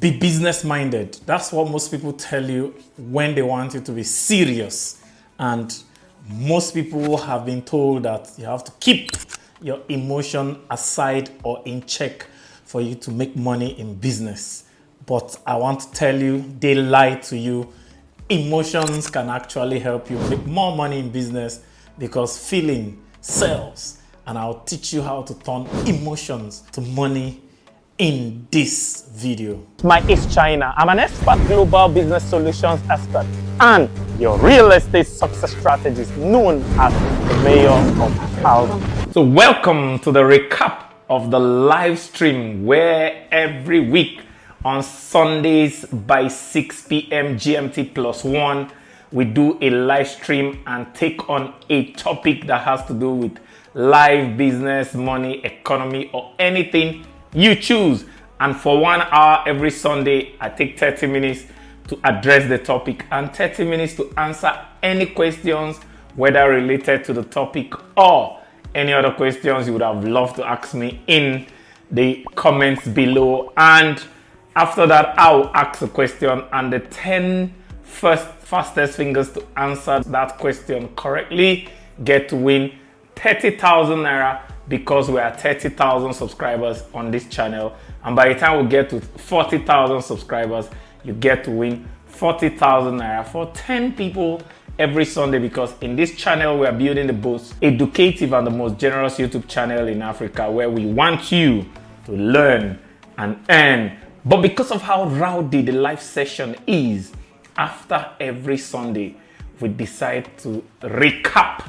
Be business minded. That's what most people tell you when they want you to be serious. And most people have been told that you have to keep your emotion aside or in check for you to make money in business. But I want to tell you, they lie to you. Emotions can actually help you make more money in business because feeling sells. And I'll teach you how to turn emotions to money in this video. My is China. I'm an expert global business solutions expert and your real estate success strategist known as the mayor of thousands. So welcome to the recap of the live stream where every week on Sundays by 6 p.m. GMT +1 we do a live stream and take on a topic that has to do with life, business, money, economy, or anything you choose. And for 1 hour every Sunday, I take 30 minutes to address the topic and 30 minutes to answer any questions, whether related to the topic or any other questions you would have loved to ask me in the comments below. And after that, I'll ask a question and the 10 fastest fingers to answer that question correctly get to win 30,000 naira, because we are 30,000 subscribers on this channel, and by the time we get to 40,000 subscribers you get to win 40,000 naira for 10 people every Sunday, because in this channel we are building the most educative and the most generous YouTube channel in Africa, where we want you to learn and earn. But because of how rowdy the live session is, after every Sunday we decide to recap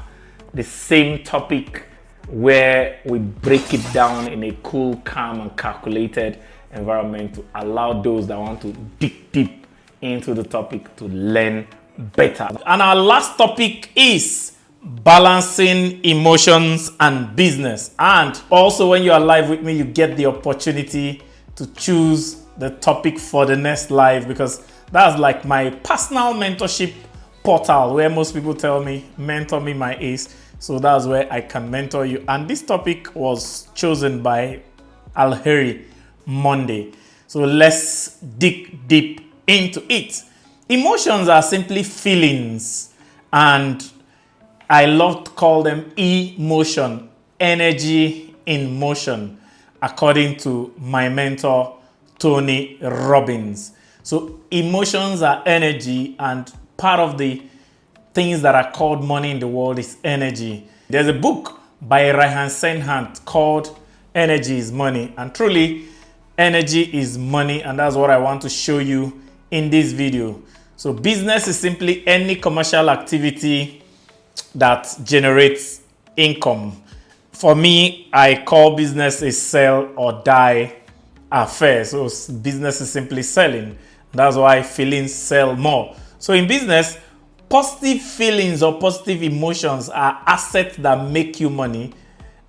the same topic, where we break it down in a cool, calm, and calculated environment to allow those that want to dig deep into the topic to learn better. And our last topic is balancing emotions and business. And also, when you are live with me, you get the opportunity to choose the topic for the next live, because that's like my personal mentorship portal where most people tell me, mentor me, my ace. So that's where I can mentor you. And this topic was chosen by Alheri Monday. So let's dig deep into it. Emotions are simply feelings, and I love to call them emotion, energy in motion, according to my mentor, Tony Robbins. So emotions are energy, and part of the things that are called money in the world is energy. There's a book by Raihan Senhant called Energy is Money, and truly energy is money, and that's what I want to show you in this video. So business is simply any commercial activity that generates income. For me, I call business a sell or die affair. So business is simply selling. That's why feelings sell more. So in business, positive feelings or positive emotions are assets that make you money,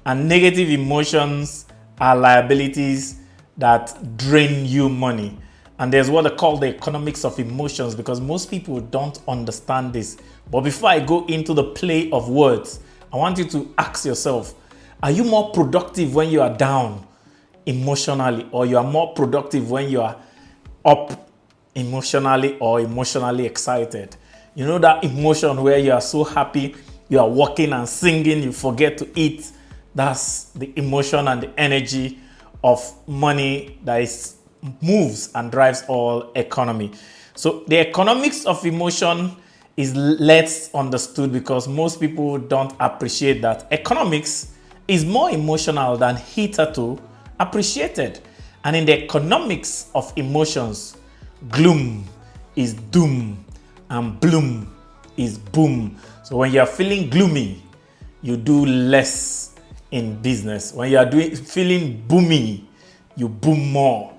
and negative emotions are liabilities that drain you money. And there's what they call the economics of emotions, because most people don't understand this. But before I go into the play of words, I want you to ask yourself, are you more productive when you are down emotionally, or you are more productive when you are up emotionally or emotionally excited? You know that emotion where you are so happy, you are walking and singing, you forget to eat. That's the emotion and the energy of money that moves and drives all economy. So the economics of emotion is less understood because most people don't appreciate that economics is more emotional than hitherto appreciated. And in the economics of emotions, gloom is doom and bloom is boom. So when you're feeling gloomy, you do less in business. When you are feeling boomy, you boom more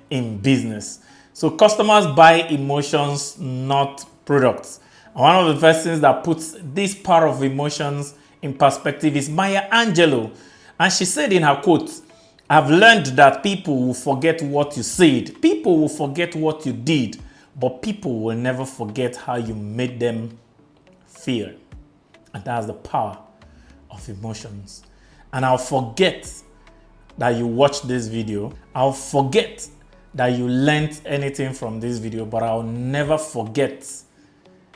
in business. So customers buy emotions, not products. And one of the first things that puts this part of emotions in perspective is Maya Angelou. And she said in her quote, "I've learned that people will forget what you said, people will forget what you did, but people will never forget how you made them feel." And that's the power of emotions. And I'll forget that you watched this video. I'll forget that you learned anything from this video, but I'll never forget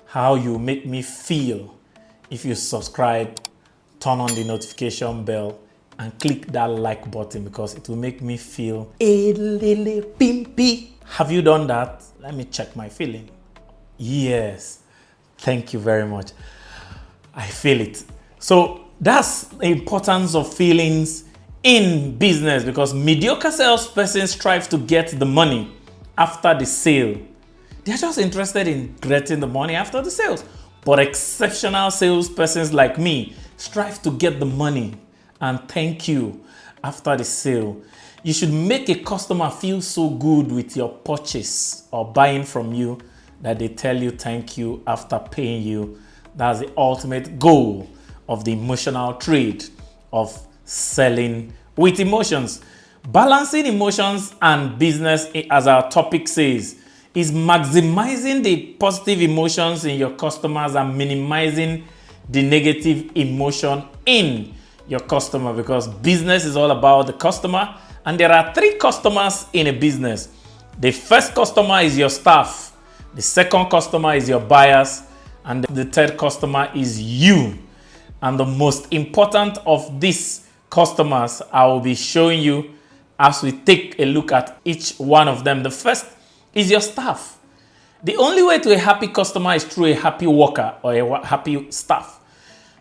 how you make me feel if you subscribe, turn on the notification bell, and click that like button, because it will make me feel a little pimpy. Have you done that? Let me check my feeling. Yes. Thank you very much. I feel it. So that's the importance of feelings in business, because mediocre salespersons strive to get the money after the sale. They're just interested in getting the money after the sales. But exceptional salespersons like me strive to get the money and thank you after the sale. You should make a customer feel so good with your purchase or buying from you that they tell you thank you after paying you. That's the ultimate goal of the emotional trade of selling with emotions. Balancing emotions and business, as our topic says, is maximizing the positive emotions in your customers and minimizing the negative emotion in your customer, because business is all about the customer, and there are 3 customers in a business. The first customer is your staff, the second customer is your buyers, and the third customer is you. And the most important of these customers I will be showing you as we take a look at each one of them. The first is your staff. The only way to a happy customer is through a happy worker or a happy staff.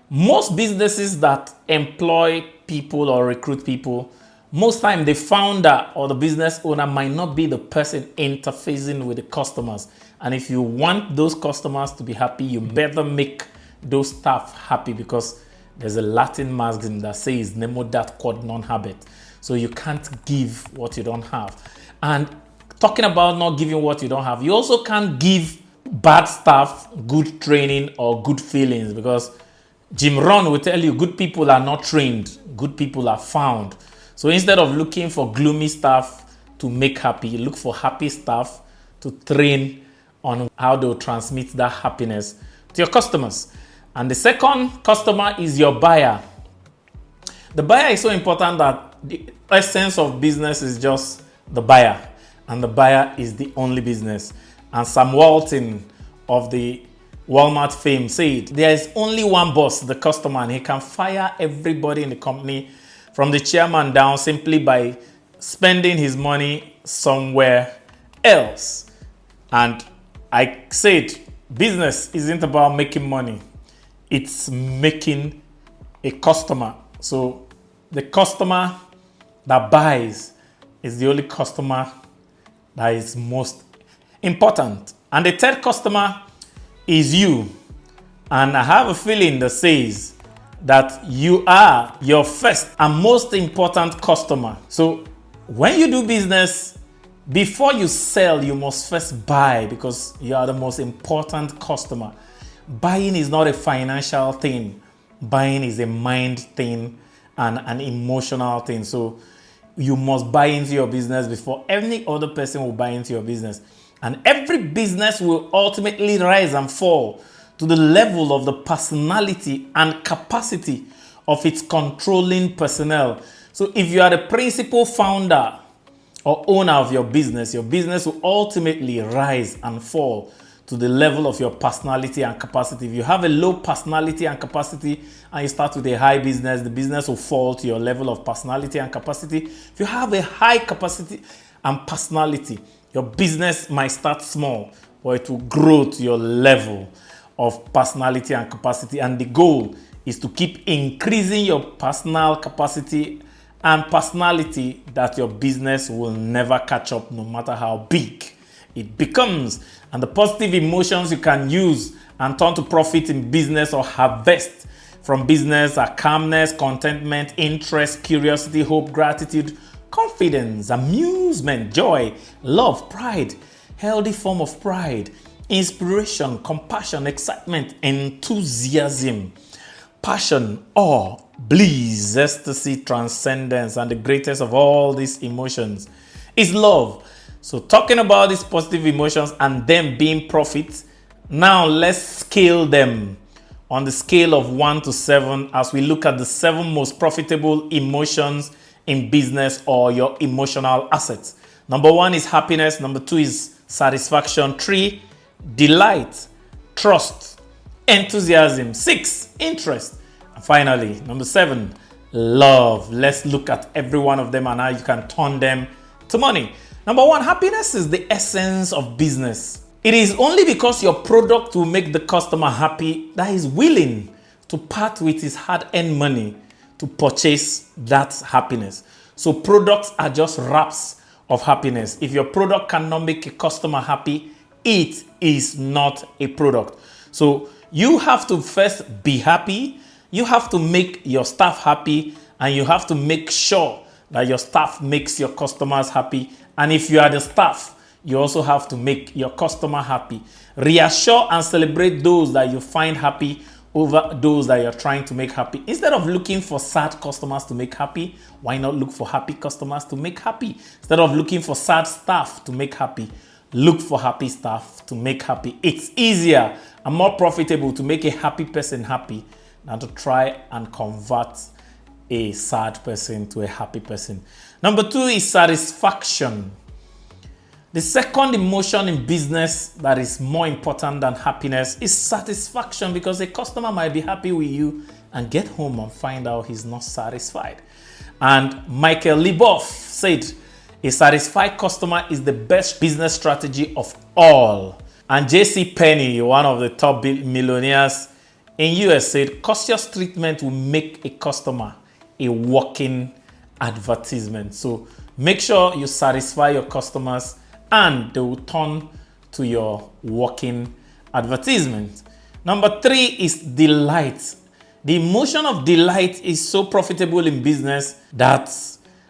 Most businesses that employ people or recruit people, most time the founder or the business owner might not be the person interfacing with the customers. And if you want those customers to be happy, you better make those staff happy, because there's a Latin maxim that says nemo dat quod non habet. So you can't give what you don't have. And talking about not giving what you don't have, you also can't give bad staff good training or good feelings, because Jim Rohn will tell you good people are not trained, good people are found. So instead of looking for gloomy staff to make happy, look for happy staff to train on how they'll transmit that happiness to your customers. And the second customer is your buyer. The buyer is so important that the essence of business is just the buyer, and the buyer is the only business. And Sam Walton of the Walmart fame said, there is only one boss, the customer, and he can fire everybody in the company from the chairman down simply by spending his money somewhere else. And I said, business isn't about making money. It's making a customer. So the customer that buys is the only customer that is most important. And the third customer is you. And I have a feeling that says that you are your first and most important customer. So when you do business, before you sell, you must first buy, because you are the most important customer. Buying is not a financial thing. Buying is a mind thing and an emotional thing. So you must buy into your business before any other person will buy into your business. And every business will ultimately rise and fall to the level of the personality and capacity of its controlling personnel. So if you are the principal founder or owner of your business will ultimately rise and fall to the level of your personality and capacity. If you have a low personality and capacity and you start with a high business, the business will fall to your level of personality and capacity. If you have a high capacity and personality, your business might start small, or it will grow to your level of personality and capacity. And the goal is to keep increasing your personal capacity and personality, that your business will never catch up no matter how big it becomes. And the positive emotions you can use and turn to profit in business or harvest from business are calmness, contentment, interest, curiosity, hope, gratitude, confidence, amusement, joy, love, pride, healthy form of pride, inspiration, compassion, excitement, enthusiasm, passion, awe, bliss, ecstasy, transcendence. And the greatest of all these emotions is love. So talking about these positive emotions and them being profit, now let's scale them on the scale of 1 to 7 as we look at the 7 most profitable emotions in business, or your emotional assets. Number 1 is happiness. Number 2 is satisfaction. 3, delight. Trust. Enthusiasm. 6, interest. And finally, number 7, love. Let's look at every one of them and how you can turn them to money. Number 1, happiness is the essence of business. It is only because your product will make the customer happy that he's willing to part with his hard-earned money to purchase that happiness. So products are just wraps of happiness. If your product cannot make a customer happy, it is not a product. So you have to first be happy, you have to make your staff happy, and you have to make sure that your staff makes your customers happy. And if you are the staff, you also have to make your customer happy. Reassure and celebrate those that you find happy over those that you're trying to make happy. Instead of looking for sad customers to make happy, why not look for happy customers to make happy? Instead of looking for sad staff to make happy, look for happy staff to make happy. It's easier and more profitable to make a happy person happy than to try and convert a sad person to a happy person. Number 2 is satisfaction. The second emotion in business that is more important than happiness is satisfaction, because a customer might be happy with you and get home and find out he's not satisfied. And Michael Leboff said, a satisfied customer is the best business strategy of all. And J.C. Penney, one of the top millionaires in US, said, courteous treatment will make a customer a walking advertisement. So make sure you satisfy your customers and they will turn to your walking advertisement. Number 3 is delight. The emotion of delight is so profitable in business that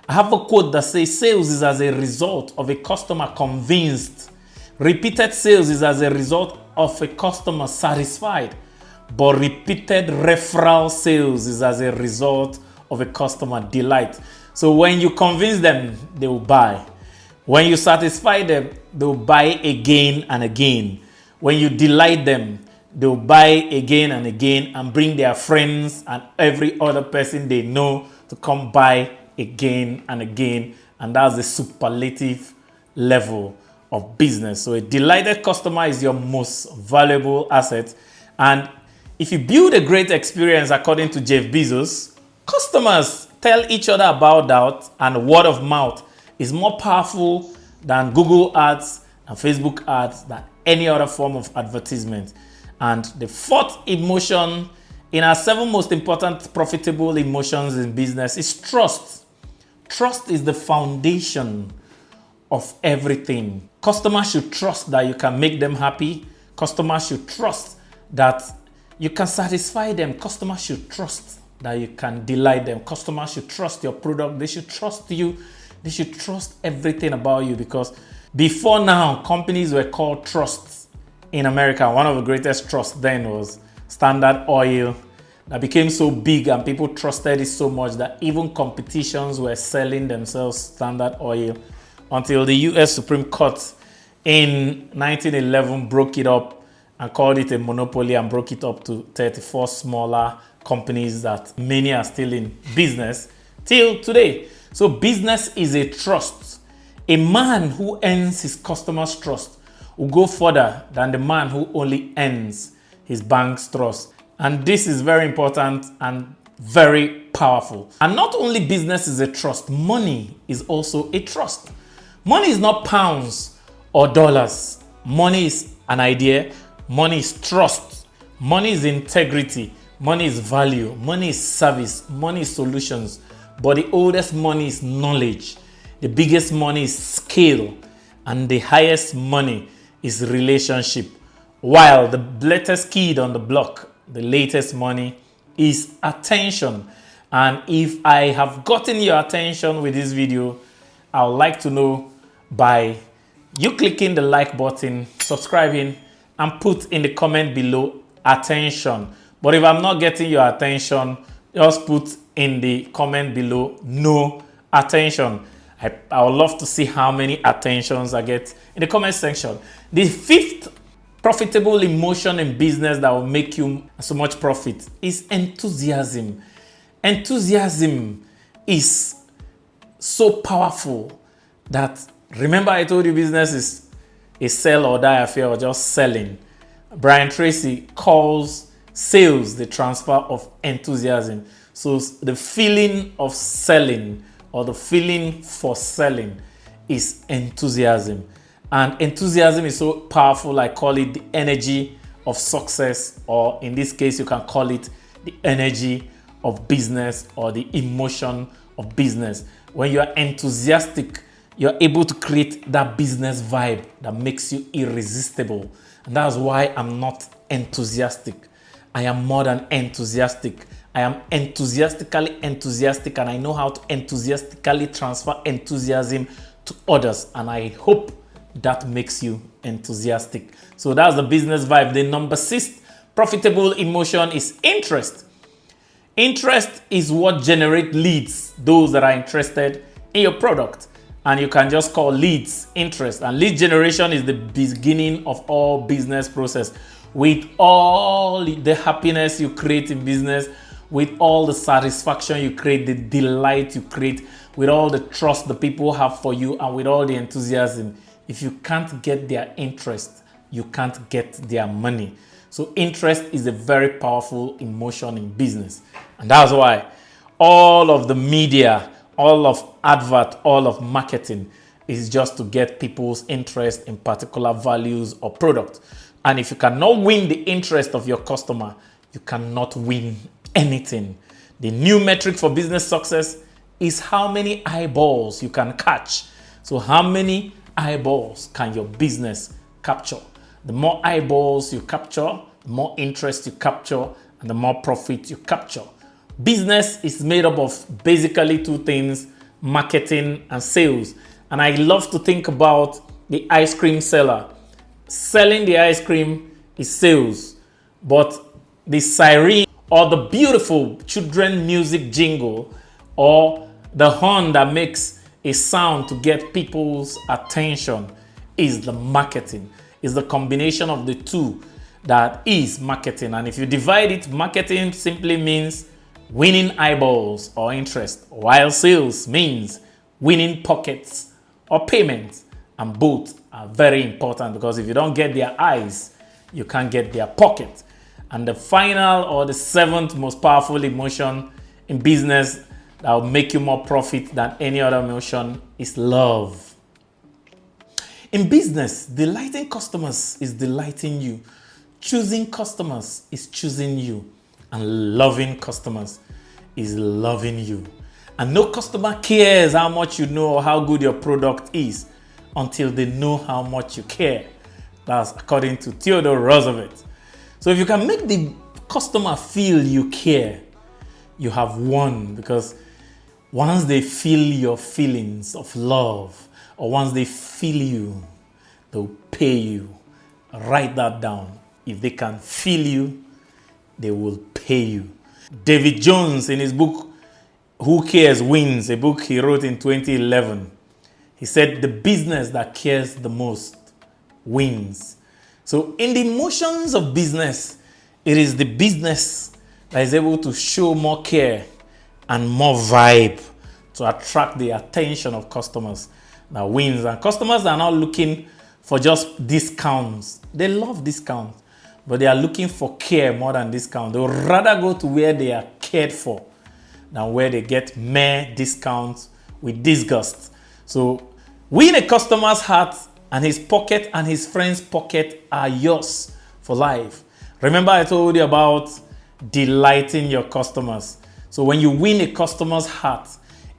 I have a quote that says, sales is as a result of a customer convinced. Repeated sales is as a result of a customer satisfied. But repeated referral sales is as a result of a customer delight. So when you convince them, they will buy. When you satisfy them, they'll buy again and again. When you delight them, they'll buy again and again and bring their friends and every other person they know to come buy again and again. And that's the superlative level of business. So a delighted customer is your most valuable asset. And if you build a great experience, according to Jeff Bezos, customers tell each other about that, and word of mouth is more powerful than Google ads and Facebook ads, than any other form of advertisement. And the 4th emotion in our 7 most important profitable emotions in business is trust. Trust is the foundation of everything. Customers should trust that you can make them happy. Customers should trust that you can satisfy them. Customers should trust that you can delight them. Customers should trust your product. They should trust you. They should trust everything about you, because before now, companies were called trusts in America. One of the greatest trusts then was Standard Oil, that became so big and people trusted it so much that even competitions were selling themselves Standard Oil, until the US Supreme Court in 1911 broke it up and called it a monopoly and broke it up to 34 smaller companies that many are still in business till today. So business is a trust. A man who earns his customers' trust will go further than the man who only earns his bank's trust. And this is very important and very powerful. And not only business is a trust, money is also a trust. Money is not pounds or dollars. Money is an idea. Money is trust. Money is integrity. Money is value. Money is service. Money is solutions. But the oldest money is knowledge. The biggest money is skill. And the highest money is relationship. While the latest kid on the block, the latest money, is attention. And if I have gotten your attention with this video, I would like to know by you clicking the like button, subscribing, and put in the comment below attention. But if I'm not getting your attention, just put in the comment below no attention. I would love to see how many attentions I get in the comment section. The 5th profitable emotion in business that will make you so much profit is enthusiasm. Enthusiasm is so powerful that Remember I told you business is a sell or die affair or just selling. Brian Tracy calls sales the transfer of enthusiasm. So the feeling of selling or the feeling for selling is enthusiasm. And enthusiasm is so powerful, I call it the energy of success, or in this case, you can call it the energy of business or the emotion of business. When you are enthusiastic, you're able to create that business vibe that makes you irresistible. And that's why I'm not enthusiastic. I am more than enthusiastic. I am enthusiastically enthusiastic, and I know how to enthusiastically transfer enthusiasm to others. And I hope that makes you enthusiastic. So that's the business vibe. The number 6 profitable emotion is interest. Interest is what generates leads, those that are interested in your product. And you can just call leads interest. And lead generation is the beginning of all business process. With all the happiness you create in business, with all the satisfaction you create, the delight you create, with all the trust the people have for you, and with all the enthusiasm, if you can't get their interest, you can't get their money. So interest is a very powerful emotion in business. And that's why all of the media, all of advert, all of marketing is just to get people's interest in particular values or product. And if you cannot win the interest of your customer, you cannot win anything. The new metric for business success is how many eyeballs you can catch. So how many eyeballs can your business capture? The more eyeballs you capture, the more interest you capture, and the more profit you capture. Business is made up of basically 2 things: marketing and sales. And I love to think about the ice cream seller. Selling the ice cream is sales, but the siren or the beautiful children music jingle or the horn that makes a sound to get people's attention is the marketing. It's the combination of the 2 that is marketing. And if you divide it, marketing simply means winning eyeballs or interest, while sales means winning pockets or payments. And both are very important, because if you don't get their eyes, you can't get their pocket. And the final or the 7th most powerful emotion in business that will make you more profit than any other emotion is love. In business, delighting customers is delighting you. Choosing customers is choosing you. And loving customers is loving you. And no customer cares how much you know or how good your product is until they know how much you care. That's according to Theodore Roosevelt. So if you can make the customer feel you care, you have won, because once they feel your feelings of love, or once they feel you, they'll pay you. Write that down. If they can feel you, they will pay you. David Jones, in his book, Who Cares Wins, a book he wrote in 2011, he said, the business that cares the most wins. So in the emotions of business, it is the business that is able to show more care and more vibe to attract the attention of customers that wins. And customers are not looking for just discounts. They love discounts, but they are looking for care more than discount. They would rather go to where they are cared for than where they get mere discounts with disgust. So win a customer's heart, and his pocket and his friend's pocket are yours for life. Remember I told you about delighting your customers. So when you win a customer's heart,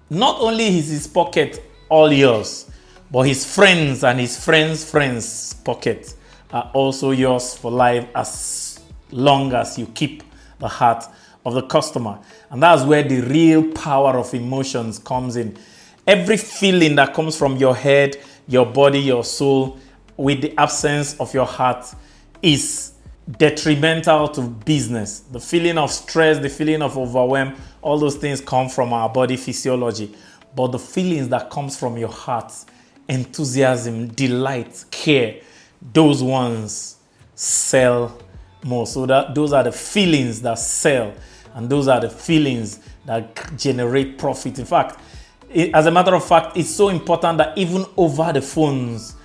not only is his pocket all yours, but his friends and his friends' pocket are also yours for life, as long as you keep the heart of the customer. And that's where the real power of emotions comes in. Every feeling that comes from your head, your body, your soul, with the absence of your heart is detrimental to business. The feeling of stress, the feeling of overwhelm, all those things come from our body physiology. But the feelings that comes from your heart, enthusiasm, delight, care, those ones sell more. So those are the feelings that sell, and those are the feelings that generate profit. In fact, As a matter of fact, it's so important that even over the phones,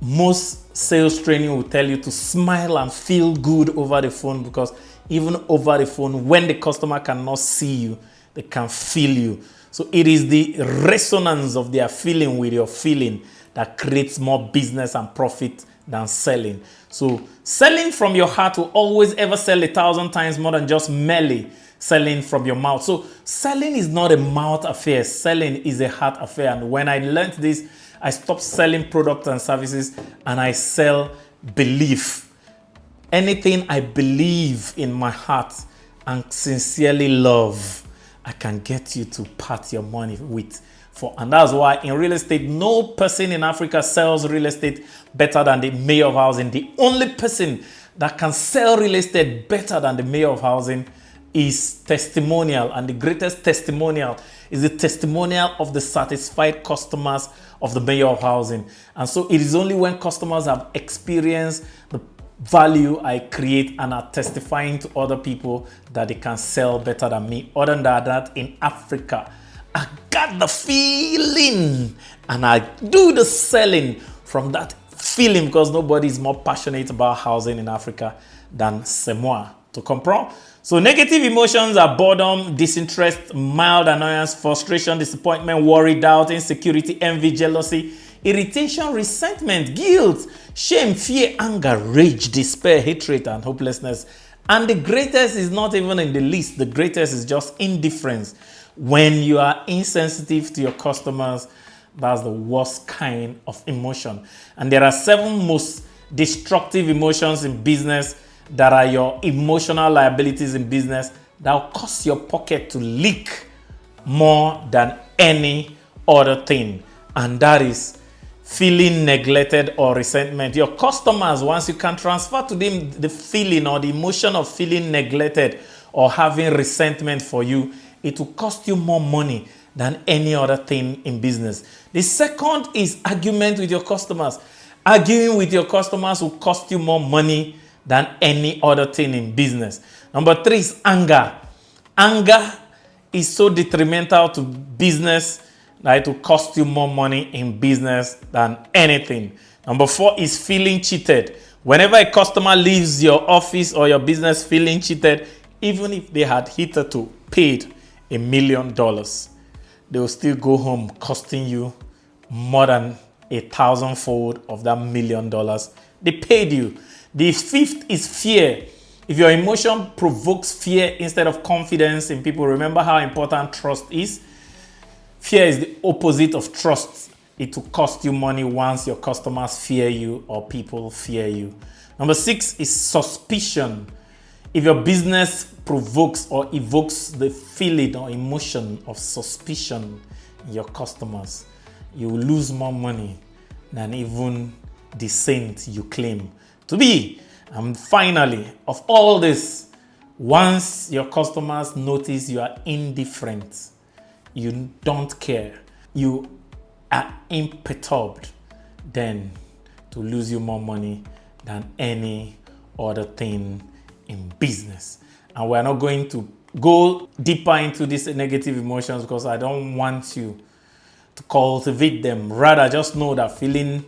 most sales training will tell you to smile and feel good over the phone, because even over the phone, when the customer cannot see you, they can feel you. So it is the resonance of their feeling with your feeling that creates more business and profit than selling. So selling from your heart will always ever sell 1,000 times more than just merely selling from your mouth. So selling is not a mouth affair. Selling is a heart affair. And when I learned this, I stopped selling products and services and I sell belief. Anything I believe in my heart and sincerely love, I can get you to part your money with. And that's why in real estate, no person in Africa sells real estate better than the mayor of housing. The only person that can sell real estate better than the mayor of housing is testimonial. And the greatest testimonial is the testimonial of the satisfied customers of the mayor of housing. And so it is only when customers have experienced the value I create and are testifying to other people that they can sell better than me. Other than that, in Africa, I got the feeling and I do the selling from that feeling, because nobody is more passionate about housing in Africa than c'est moi. To comprendre? So negative emotions are boredom, disinterest, mild annoyance, frustration, disappointment, worry, doubt, insecurity, envy, jealousy, irritation, resentment, guilt, shame, fear, anger, rage, despair, hatred, and hopelessness. And the greatest is not even in the list. The greatest is just indifference. When you are insensitive to your customers, that's the worst kind of emotion. And there are 7 most destructive emotions in business that are your emotional liabilities in business that will cause your pocket to leak more than any other thing. And that is feeling neglected or resentment. Your customers, once you can transfer to them the feeling or the emotion of feeling neglected or having resentment for you, it will cost you more money than any other thing in business. The second is argument with your customers. Arguing with your customers will cost you more money than any other thing in business. Number 3 is anger. Anger is so detrimental to business that it will cost you more money in business than anything. Number 4 is feeling cheated. Whenever a customer leaves your office or your business feeling cheated, even if they had hitherto paid $1 million, they will still go home costing you more than 1,000-fold of that $1 million they paid you. The 5th is fear. If your emotion provokes fear instead of confidence in people, remember how important trust is. Fear is the opposite of trust. It will cost you money once your customers fear you or people fear you. Number 6 is suspicion. If your business provokes or evokes the feeling or emotion of suspicion in your customers, you will lose more money than even the saint you claim to be. And finally, of all this, once your customers notice you are indifferent, you don't care, you are imperturbed, then to lose you more money than any other thing in business. And we're not going to go deeper into these negative emotions because I don't want you to cultivate them. Rather, just know that feeling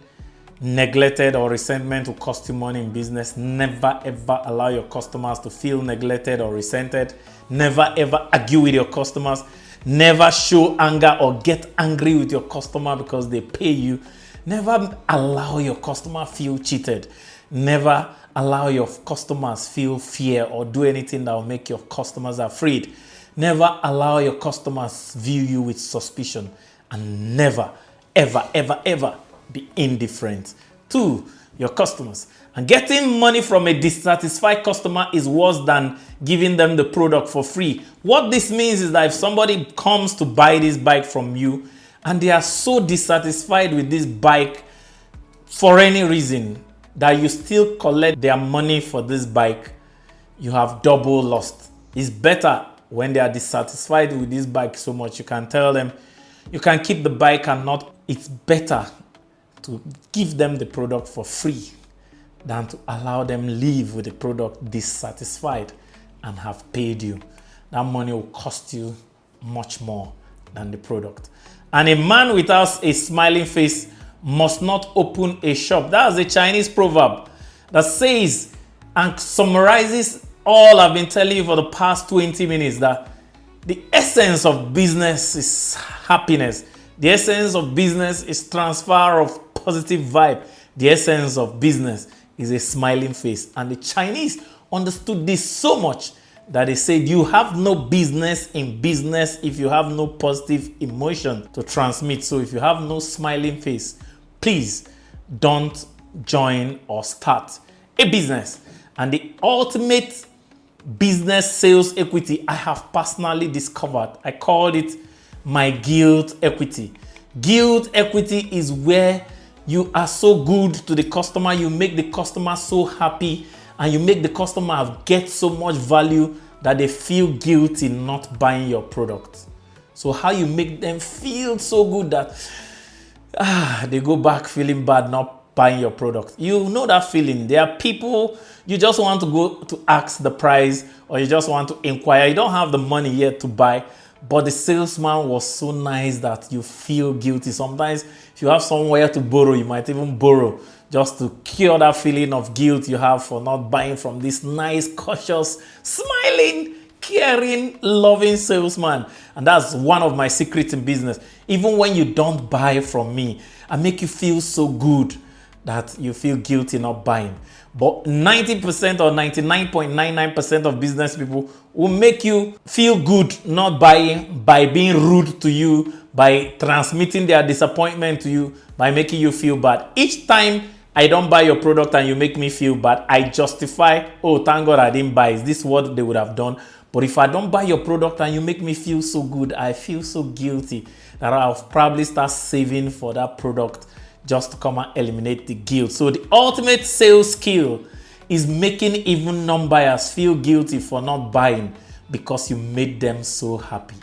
neglected or resentment will cost you money in business. Never ever allow your customers to feel neglected or resented. Never ever argue with your customers. Never show anger or get angry with your customer because they pay you. Never allow your customer feel cheated. Never allow your customers feel fear or do anything that will make your customers afraid. Never allow your customers view you with suspicion. And never, ever, ever, ever be indifferent to your customers. And getting money from a dissatisfied customer is worse than giving them the product for free. What this means is that if somebody comes to buy this bike from you and they are so dissatisfied with this bike for any reason that you still collect their money for this bike, you have double lost. It's better when they are dissatisfied with this bike so much, you can tell them you can keep the bike and not. It's better to give them the product for free than to allow them leave with the product dissatisfied and have paid you. That money will cost you much more than the product. And a man without a smiling face must not open a shop. That's a Chinese proverb that says and summarizes all I've been telling you for the past 20 minutes, that the essence of business is happiness. The essence of business is transfer of positive vibe. The essence of business is a smiling face. And the Chinese understood this so much that they said you have no business in business if you have no positive emotion to transmit. So if you have no smiling face, please don't join or start a business. And the ultimate business sales equity I have personally discovered, I called it my guilt equity. Guilt equity is where you are so good to the customer, you make the customer so happy, and you make the customer get so much value that they feel guilty not buying your product. So how you make them feel so good that they go back feeling bad not buying your product. You know that feeling. There are people you just want to go to ask the price, or you just want to inquire. You don't have the money yet to buy, but the salesman was so nice that you feel guilty. Sometimes if you have somewhere to borrow, you might even borrow just to cure that feeling of guilt you have for not buying from this nice, cautious, smiling, caring, loving salesman. And that's one of my secrets in business. Even when you don't buy from me, I make you feel so good that you feel guilty not buying. But 90% or 99.99% of business people will make you feel good not buying by being rude to you, by transmitting their disappointment to you, by making you feel bad. Each time I don't buy your product and you make me feel bad, I justify, oh, thank God I didn't buy. Is this what they would have done? But if I don't buy your product and you make me feel so good, I feel so guilty that I'll probably start saving for that product just to come and eliminate the guilt. So the ultimate sales skill is making even non-buyers feel guilty for not buying because you made them so happy.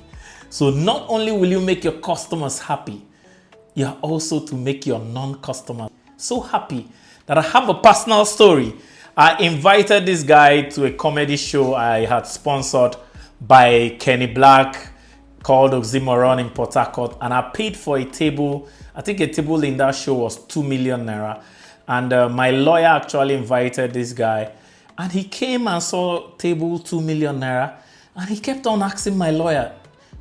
So not only will you make your customers happy, you are also to make your non-customers so happy that I have a personal story. I invited this guy to a comedy show I had sponsored by Kenny Black called Oxymoron in Port Harcourt, and I paid for a table. I think a table in that show was 2 million naira. And my lawyer actually invited this guy, and he came and saw table 2 million naira, and he kept on asking my lawyer,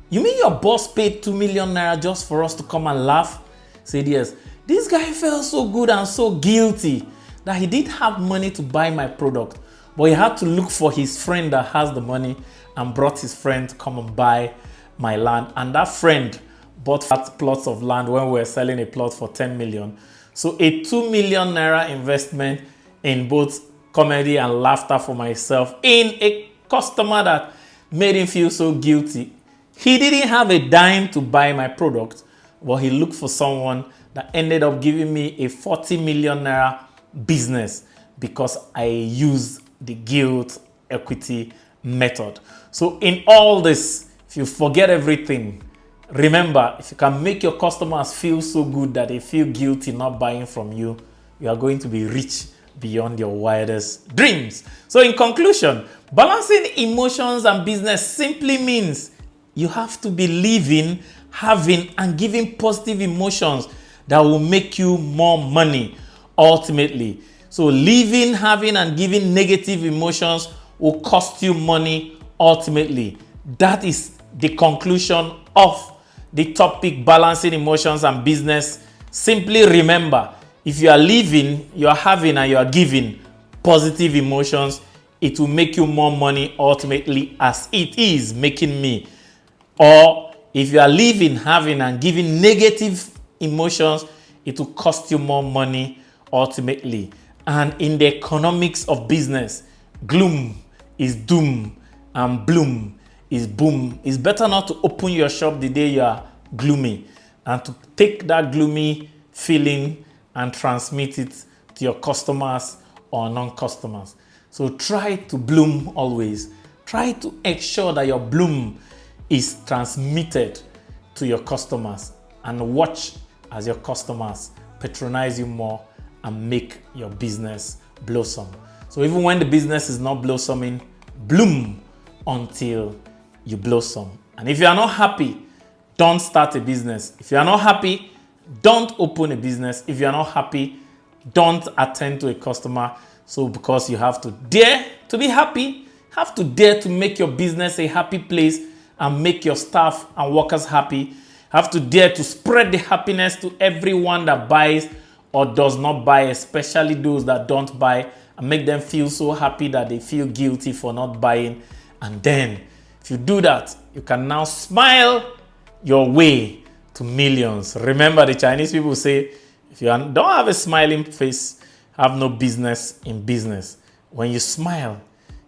"You mean your boss paid 2 million naira just for us to come and laugh?" I said, "Yes." This guy felt so good and so guilty that he didn't have money to buy my product, but he had to look for his friend that has the money and brought his friend to come and buy my land. And that friend bought plots of land when we were selling a plot for 10 million. So a 2 million naira investment in both comedy and laughter for myself in a customer that made him feel so guilty. He didn't have a dime to buy my product, but he looked for someone that ended up giving me a 40 million naira business because I used the guilt equity method. So in all this, if you forget everything, remember, if you can make your customers feel so good that they feel guilty not buying from you, you are going to be rich beyond your wildest dreams. So in conclusion, balancing emotions and business simply means you have to be living, having, and giving positive emotions that will make you more money ultimately. So living, having, and giving negative emotions will cost you money ultimately. That is the conclusion of the topic, balancing emotions and business. Simply remember, if you are living, you are having, and you are giving positive emotions, it will make you more money ultimately, as it is making me. Or if you are living, having, and giving negative emotions, it will cost you more money ultimately. And in the economics of business, gloom is doom and bloom is boom. It's better not to open your shop the day you are gloomy and to take that gloomy feeling and transmit it to your customers or non-customers. So try to bloom always. Try to ensure that your bloom is transmitted to your customers, and watch as your customers patronize you more and make your business blossom. So even when the business is not blossoming, bloom until you blossom. And if you are not happy, don't start a business. If you are not happy, don't open a business. If you are not happy, don't attend to a customer. So because you have to dare to be happy, have to dare to make your business a happy place and make your staff and workers happy. Have to dare to spread the happiness to everyone that buys or does not buy, especially those that don't buy, and make them feel so happy that they feel guilty for not buying. And then if you do that, you can now smile your way to millions. Remember, the Chinese people say, if you don't have a smiling face, have no business in business. When you smile,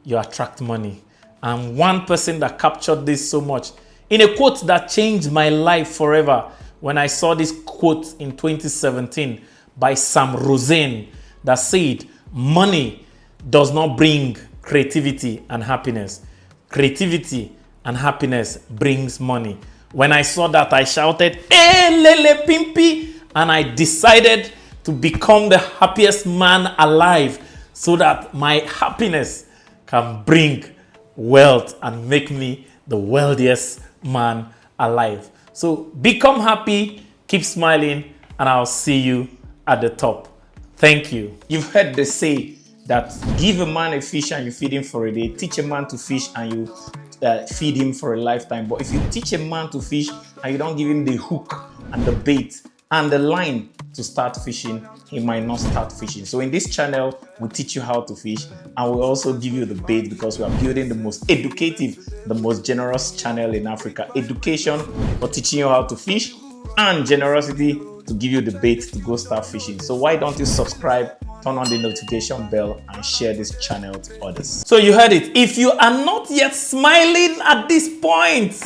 you attract money. And one person that captured this so much, in a quote that changed my life forever, when I saw this quote in 2017 by Sam Rosen that said, money does not bring creativity and happiness. Creativity and happiness brings money. When I saw that, I shouted, "Hey, Lele Pimpi!" And I decided to become the happiest man alive so that my happiness can bring wealth and make me the wealthiest man alive. So become happy, keep smiling, and I'll see you at the top. Thank you. You've heard the say that give a man a fish and you feed him for a day, teach a man to fish and you feed him for a lifetime. But if you teach a man to fish and you don't give him the hook and the bait and the line to start fishing, he might not start fishing. So in this channel, we teach you how to fish, and we also give you the bait, because we are building the most educative, the most generous channel in Africa. Education for teaching you how to fish, and generosity to give you the bait to go start fishing. So why don't you subscribe, turn on the notification bell, and share this channel to others? So you heard it. If you are not yet smiling at this point,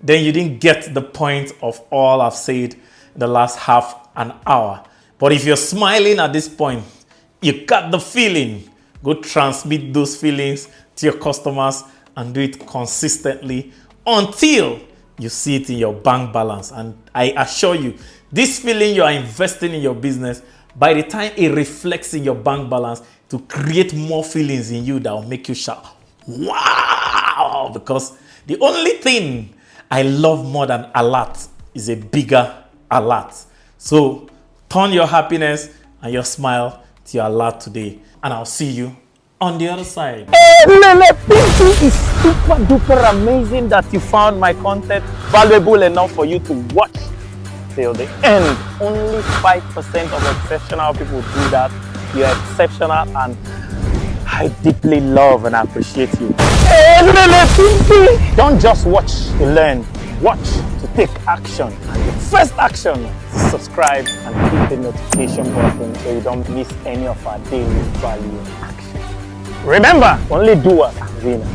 then you didn't get the point of all I've said in the last half an hour. But if you're smiling at this point, you got the feeling, go transmit those feelings to your customers and do it consistently until you see it in your bank balance. And I assure you, this feeling you are investing in your business, by the time it reflects in your bank balance, to create more feelings in you that will make you shout, wow! Because the only thing I love more than a lot is a bigger alert. So turn your happiness and your smile to your alert today, and I'll see you on the other side. Hey, Lele Pinky, it's super duper amazing that you found my content valuable enough for you to watch till the end. Only 5% of exceptional people do that. You're exceptional, and I deeply love and appreciate you. Hey, Lele Pinky! Don't just watch to learn, watch to take action. And the first action is subscribe and hit the notification button so you don't miss any of our daily value action. Remember, only doers are winners.